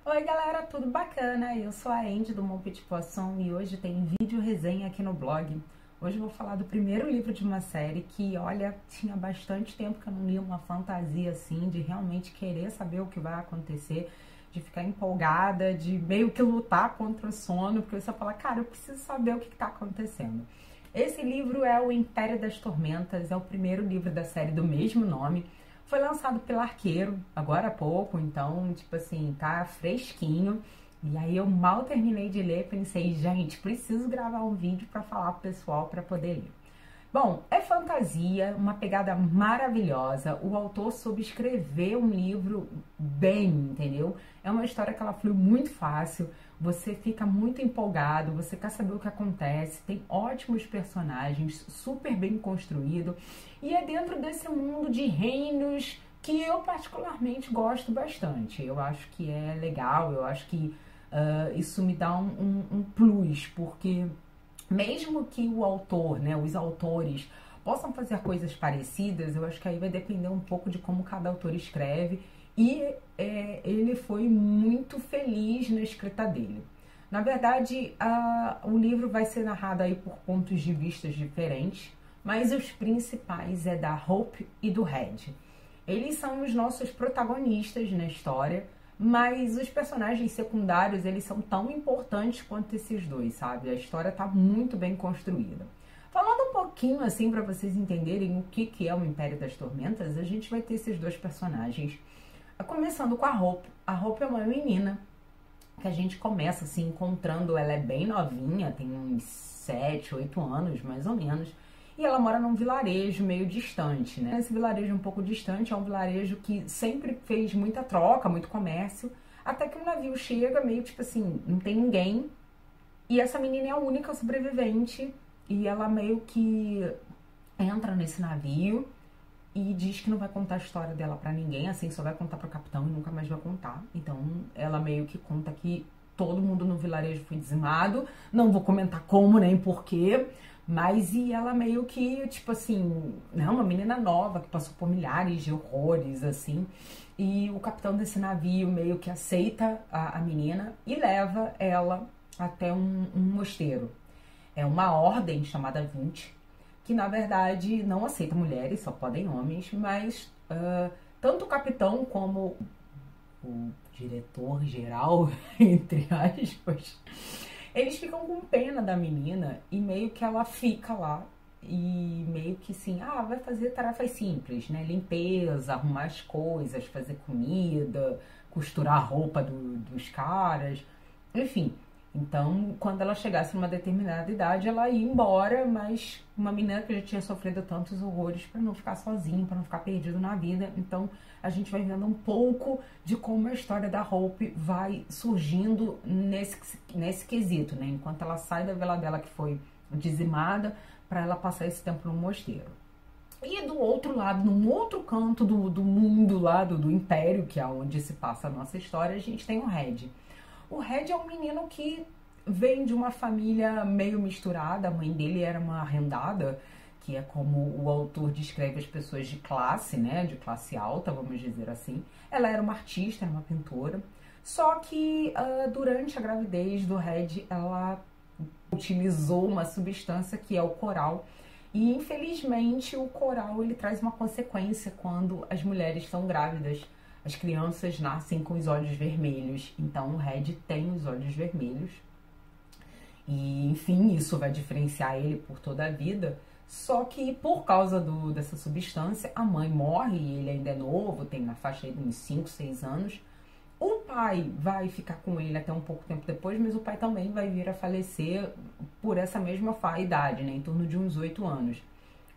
Oi galera, tudo bacana? Eu sou a Andy do Mon Petit Poisson e hoje tem vídeo resenha aqui no blog. Hoje eu vou falar do primeiro livro de uma série que, olha, tinha bastante tempo que eu não lia uma fantasia assim, de realmente querer saber o que vai acontecer, de ficar empolgada, de meio que lutar contra o sono, porque você fala, cara, eu preciso saber o que está acontecendo. Esse livro é O Império das Tormentas, é o primeiro livro da série do mesmo nome. Foi lançado pela Arqueiro, agora há pouco, então, tipo assim, tá fresquinho. E aí eu mal terminei de ler, pensei, gente, preciso gravar um vídeo pra falar pro pessoal pra poder ler. Bom, é fantasia, uma pegada maravilhosa. O autor soube escrever um livro bem, entendeu? É uma história que ela flui muito fácil, você fica muito empolgado, você quer saber o que acontece, tem ótimos personagens, super bem construído, e é dentro desse mundo de reinos que eu particularmente gosto bastante. Eu acho que é legal, eu acho que isso me dá um plus, porque mesmo que o autor, né, os autores possam fazer coisas parecidas, eu acho que aí vai depender um pouco de como cada autor escreve, e ele foi muito feliz na escrita dele. Na verdade, o livro vai ser narrado aí por pontos de vista diferentes, mas os principais é da Hope e do Red. Eles são os nossos protagonistas na história, mas os personagens secundários, eles são tão importantes quanto esses dois, sabe? A história tá muito bem construída. Falando um pouquinho assim para vocês entenderem o que é o Império das Tormentas, a gente vai ter esses dois personagens. Começando com a Hope. A Hope é uma menina que a gente começa assim encontrando, ela é bem novinha, tem uns 7, 8 anos mais ou menos. E ela mora num vilarejo meio distante, né? Esse vilarejo um pouco distante é um vilarejo que sempre fez muita troca, muito comércio, até que um navio chega meio tipo assim, não tem ninguém, e essa menina é a única sobrevivente, e ela meio que entra nesse navio e diz que não vai contar a história dela pra ninguém, assim, só vai contar pro capitão e nunca mais vai contar. Então ela meio que conta que todo mundo no vilarejo foi dizimado, não vou comentar como nem porquê, mas e ela meio que, tipo assim, né, uma menina nova que passou por milhares de horrores, assim, e o capitão desse navio meio que aceita a menina e leva ela até um mosteiro. É uma ordem chamada 20, que na verdade não aceita mulheres, só podem homens, mas tanto o capitão como o diretor-geral, entre aspas, eles ficam com pena da menina e meio que ela fica lá e meio que assim, vai fazer tarefas simples, né? Limpeza, arrumar as coisas, fazer comida, costurar a roupa dos caras, enfim. Então, quando ela chegasse numa determinada idade, ela ia embora, mas uma menina que já tinha sofrido tantos horrores para não ficar sozinha, para não ficar perdido na vida. Então, a gente vai vendo um pouco de como a história da Hope vai surgindo nesse quesito, né? Enquanto ela sai da vila dela que foi dizimada, para ela passar esse tempo no mosteiro. E do outro lado, num outro canto do mundo lá, do império, que é onde se passa a nossa história, a gente tem o Red. O Red é um menino que vem de uma família meio misturada. A mãe dele era uma arrendada, que é como o autor descreve as pessoas de classe, né? De classe alta, vamos dizer assim. Ela era uma artista, era uma pintora. Só que durante a gravidez do Red, ela utilizou uma substância que é o coral. E infelizmente o coral ele traz uma consequência quando as mulheres estão grávidas. As crianças nascem com os olhos vermelhos, então o Red tem os olhos vermelhos. E, enfim, isso vai diferenciar ele por toda a vida. Só que por causa dessa substância, a mãe morre e ele ainda é novo, tem na faixa de uns 5, 6 anos. O pai vai ficar com ele até um pouco tempo depois, mas o pai também vai vir a falecer por essa mesma idade, né, em torno de uns 8 anos.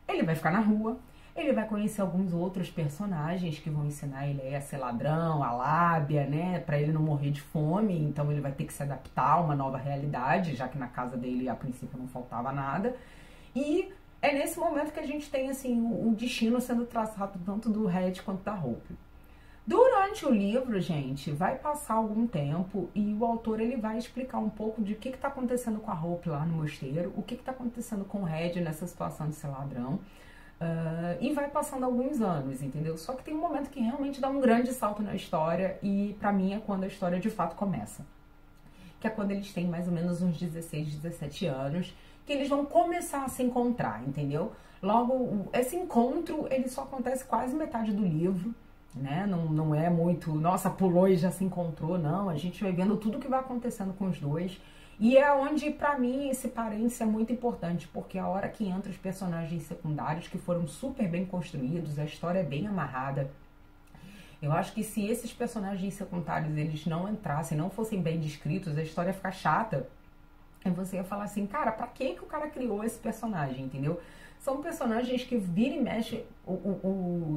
Ele vai ficar na rua. Ele vai conhecer alguns outros personagens que vão ensinar ele a ser ladrão, a lábia, né? Pra ele não morrer de fome, então ele vai ter que se adaptar a uma nova realidade, já que na casa dele a princípio não faltava nada. E é nesse momento que a gente tem, assim, o destino sendo traçado tanto do Red quanto da Hope. Durante o livro, gente, vai passar algum tempo e o autor ele vai explicar um pouco de o que tá acontecendo com a Hope lá no mosteiro, o que tá acontecendo com o Red nessa situação de ser ladrão. E vai passando alguns anos, entendeu? Só que tem um momento que realmente dá um grande salto na história e pra mim é quando a história de fato começa. Que é quando eles têm mais ou menos uns 16, 17 anos, que eles vão começar a se encontrar, entendeu? Logo, esse encontro, ele só acontece quase metade do livro, né? Não é muito, nossa, pulou e já se encontrou, não. A gente vai vendo tudo que vai acontecendo com os dois. E é onde, pra mim, esse parênteses é muito importante, porque a hora que entra os personagens secundários, que foram super bem construídos, a história é bem amarrada. Eu acho que se esses personagens secundários, eles não entrassem, não fossem bem descritos, a história ia ficar chata. E você ia falar assim, cara, pra que o cara criou esse personagem, entendeu? São personagens que vira e mexe,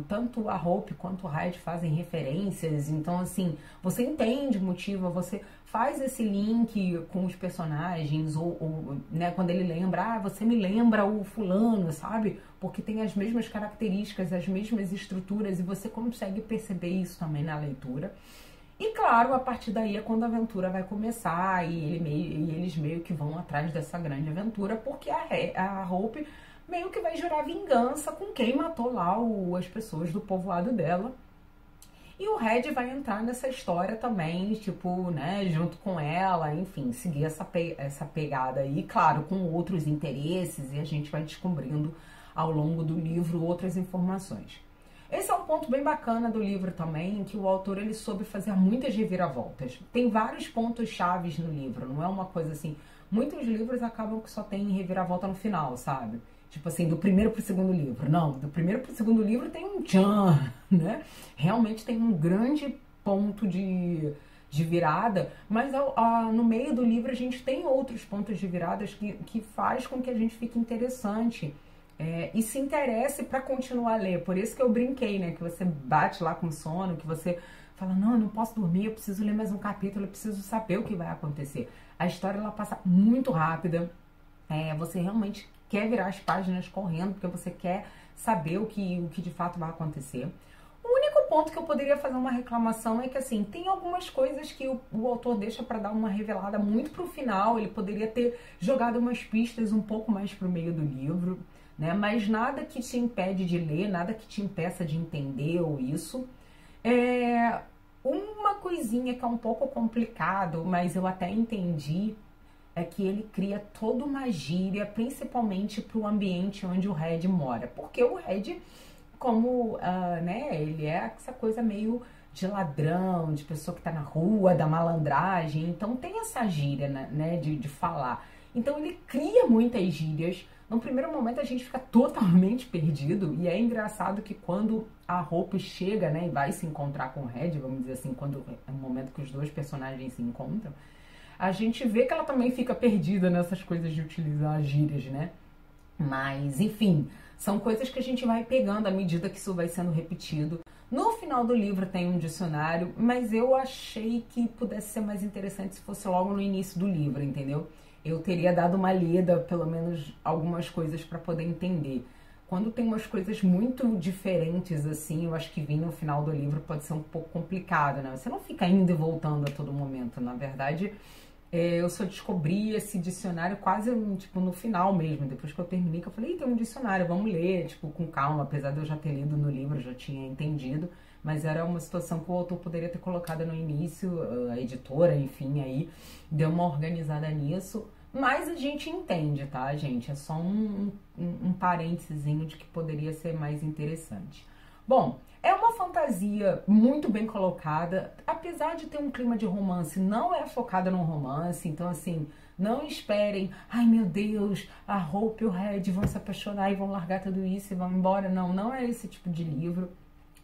tanto a Hope quanto o Hyde fazem referências, então assim, você entende o motivo, você faz esse link com os personagens, né, quando ele lembra, você me lembra o fulano, sabe? Porque tem as mesmas características, as mesmas estruturas, e você consegue perceber isso também na leitura. E claro, a partir daí é quando a aventura vai começar e eles meio que vão atrás dessa grande aventura, porque a Hope meio que vai jurar vingança com quem matou lá as pessoas do povoado dela. E o Red vai entrar nessa história também, tipo, né, junto com ela, enfim, seguir essa pegada aí, claro, com outros interesses, e a gente vai descobrindo ao longo do livro outras informações. Esse é um ponto bem bacana do livro também, que o autor ele soube fazer muitas reviravoltas. Tem vários pontos chaves no livro, não é uma coisa assim... Muitos livros acabam que só tem reviravolta no final, sabe? Tipo assim, do primeiro pro segundo livro. Não, do primeiro pro segundo livro tem um tchan, né? Realmente tem um grande ponto de virada, mas no meio do livro a gente tem outros pontos de viradas que faz com que a gente fique interessante. E se interesse para continuar a ler. Por isso que eu brinquei, né? Que você bate lá com sono, que você fala, não, eu não posso dormir, eu preciso ler mais um capítulo, eu preciso saber o que vai acontecer. A história, ela passa muito rápida. Você realmente quer virar as páginas correndo, porque você quer saber o que de fato vai acontecer. O único ponto que eu poderia fazer uma reclamação é que, assim, tem algumas coisas que o autor deixa para dar uma revelada muito pro final. Ele poderia ter jogado umas pistas um pouco mais pro meio do livro, né? Mas nada que te impede de ler, nada que te impeça de entender ou isso. Uma coisinha que é um pouco complicado, mas eu até entendi, é que ele cria toda uma gíria, principalmente pro ambiente onde o Red mora. Porque o Red, como, né, ele é essa coisa meio de ladrão, de pessoa que tá na rua, da malandragem, então tem essa gíria, né, de falar. Então ele cria muitas gírias. No primeiro momento a gente fica totalmente perdido, e é engraçado que quando a Hope chega, né, e vai se encontrar com o Red, vamos dizer assim, quando é o momento que os dois personagens se encontram, a gente vê que ela também fica perdida nessas coisas de utilizar gírias, né? Mas, enfim, são coisas que a gente vai pegando à medida que isso vai sendo repetido. No final do livro tem um dicionário, mas eu achei que pudesse ser mais interessante se fosse logo no início do livro, entendeu? Eu teria dado uma lida, pelo menos algumas coisas para poder entender. Quando tem umas coisas muito diferentes, assim, eu acho que vir no final do livro pode ser um pouco complicado, né? Você não fica indo e voltando a todo momento. Na verdade, eu só descobri esse dicionário quase, tipo, no final mesmo. Depois que eu terminei, que eu falei, tem um dicionário, vamos ler, tipo, com calma. Apesar de eu já ter lido no livro, eu já tinha entendido. Mas era uma situação que o autor poderia ter colocado no início, a editora, enfim, aí deu uma organizada nisso. Mas a gente entende, tá, gente? É só um parênteses de que poderia ser mais interessante. Bom, é uma fantasia muito bem colocada, apesar de ter um clima de romance, não é focada no romance, então assim, não esperem, ai meu Deus, a Hope e o Red vão se apaixonar e vão largar tudo isso e vão embora. Não, não é esse tipo de livro.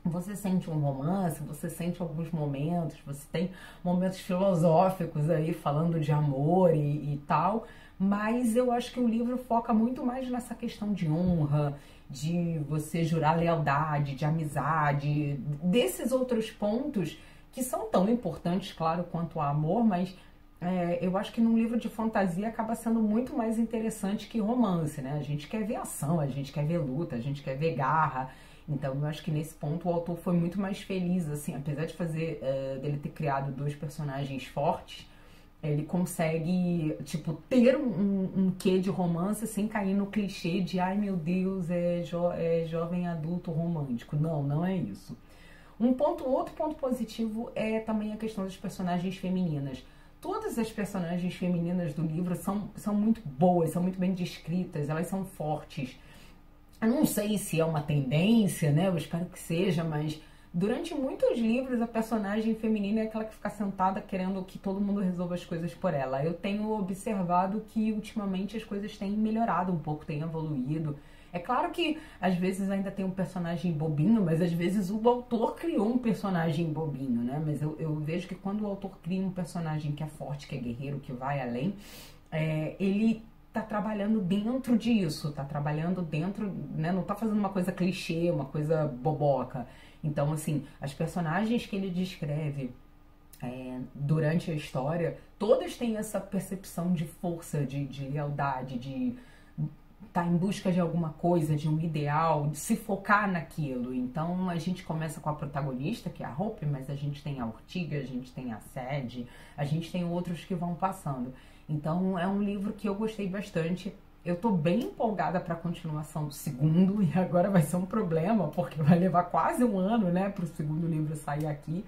Você sente um romance, você sente alguns momentos, você tem momentos filosóficos aí falando de amor e tal, mas eu acho que o livro foca muito mais nessa questão de honra, de você jurar lealdade, de amizade, desses outros pontos que são tão importantes, claro, quanto o amor, mas eu acho que num livro de fantasia acaba sendo muito mais interessante que romance, né? A gente quer ver ação, a gente quer ver luta, a gente quer ver garra. Então eu acho que nesse ponto o autor foi muito mais feliz, assim, apesar de dele ter criado dois personagens fortes, Ele consegue, tipo, ter um quê de romance sem cair no clichê de ai meu Deus, é jovem adulto romântico. Não, não é isso. Outro ponto positivo é também a questão das personagens femininas. Todas as personagens femininas do livro são muito boas, são muito bem descritas, elas são fortes. Eu não sei se é uma tendência, né? Eu espero que seja, mas durante muitos livros a personagem feminina é aquela que fica sentada querendo que todo mundo resolva as coisas por ela. Eu tenho observado que ultimamente as coisas têm melhorado um pouco, têm evoluído. É claro que às vezes ainda tem um personagem bobinho, mas às vezes o autor criou um personagem bobinho, né? Mas eu vejo que quando o autor cria um personagem que é forte, que é guerreiro, que vai além, ele tá trabalhando dentro disso, tá trabalhando dentro, né? Não tá fazendo uma coisa clichê, uma coisa boboca. Então, assim, as personagens que ele descreve durante a história, todas têm essa percepção de força, de lealdade, de tá em busca de alguma coisa, de um ideal, de se focar naquilo. Então a gente começa com a protagonista, que é a Hope, mas a gente tem a Ortiga, a gente tem a Sadie, a gente tem outros que vão passando. Então é um livro que eu gostei bastante. Eu tô bem empolgada para a continuação do segundo, e agora vai ser um problema, porque vai levar quase um ano, né, para o segundo livro sair aqui.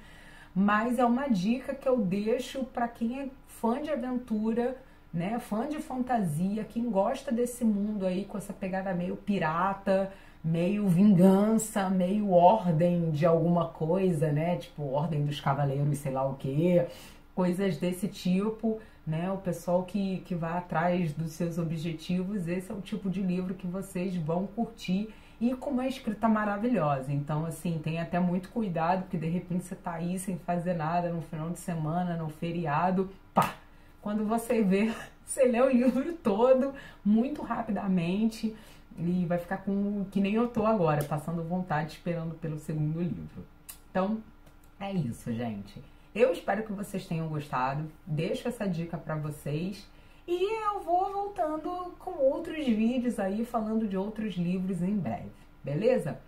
Mas é uma dica que eu deixo para quem é fã de aventura, né, fã de fantasia, quem gosta desse mundo aí com essa pegada meio pirata, meio vingança, meio ordem de alguma coisa, né, tipo ordem dos cavaleiros, sei lá o quê, coisas desse tipo, né, o pessoal que vai atrás dos seus objetivos, esse é o tipo de livro que vocês vão curtir e com uma escrita maravilhosa. Então, assim, tem até muito cuidado, porque de repente você tá aí sem fazer nada no final de semana, no feriado, pá! Quando você vê, você lê o livro todo muito rapidamente e vai ficar que nem eu tô agora, passando vontade, esperando pelo segundo livro. Então, é isso, gente. Eu espero que vocês tenham gostado. Deixo essa dica pra vocês e eu vou voltando com outros vídeos aí, falando de outros livros em breve, beleza?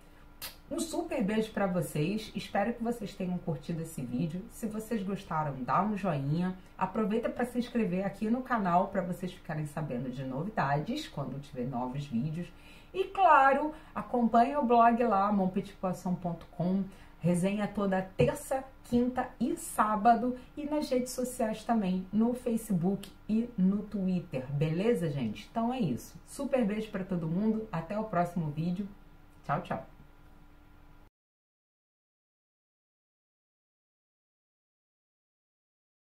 Um super beijo pra vocês, espero que vocês tenham curtido esse vídeo. Se vocês gostaram, dá um joinha. Aproveita para se inscrever aqui no canal para vocês ficarem sabendo de novidades quando tiver novos vídeos. E claro, acompanhe o blog lá, monpetitpoisson.com. Resenha toda terça, quinta e sábado. E nas redes sociais também, no Facebook e no Twitter. Beleza, gente? Então é isso. Super beijo para todo mundo. Até o próximo vídeo. Tchau, tchau.